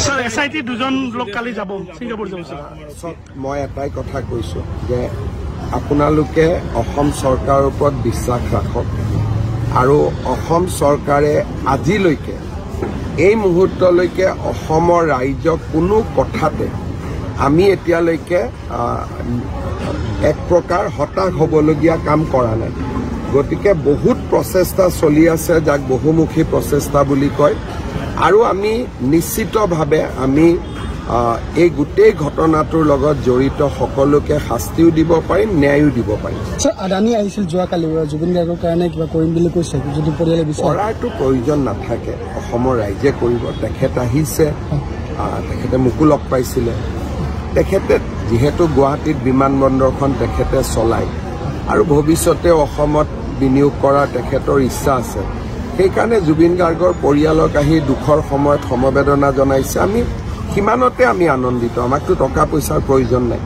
sir SIT দুজন লোক কালি যাব সিঙ্গাপুৰ যাইছে মই এটাই কথা কৈছো যে আপোনালোকে অসম চৰকাৰৰ ওপৰত বিশ্বাস ৰাখক আৰু অসম চৰকাৰে আজিলৈকে এই মুহূৰ্তলৈকে অসমৰ ৰাইজক কোনো কথাতে আমি এতিয়ালৈকে এক প্ৰকাৰ হতাশ হ'বলগীয়া কাম কৰা নাই গতিকে বহুত প্ৰচেষ্টা চলি আছে যাক বহুমুখী প্ৰচেষ্টা বুলি কয় আৰু আমি নিশ্চিতভাৱে আমি এই গোটেই ঘটনাটোৰ লগত জড়িত সকলোকে শাস্তিও দিব পাৰিম ন্যায়ও দিব পাৰিম স্যাৰ আদানী আহিছিল যোৱাকালি জুবিন গাৰ্গৰ কাৰণে কিবা কৰিম বুলি কৈছে যদি পৰিয়ালে বিচাৰে কৰাটো প্ৰয়োজন নাথাকে অসমৰ ৰাইজে কৰিব তেখেত আহিছে তেখেতে মোকো লগ পাইছিলে তেখেতে যেহেতু গুৱাহাটীত বিমানবন্দৰখন তেখেতে চলায় আৰু ভৱিষ্যতে অসমত বিনিয়োগ কৰাৰ তেখেতৰ ইচ্ছা আছে সেইকাৰণে জুবিন গাৰ্গৰ পৰিয়ালক আহি দুখৰ সময়ত সমবেদনা জনাইছে আমি সিমানতে আমি আনন্দিত আমাকতো টকা পইচাৰ প্ৰয়োজন নাই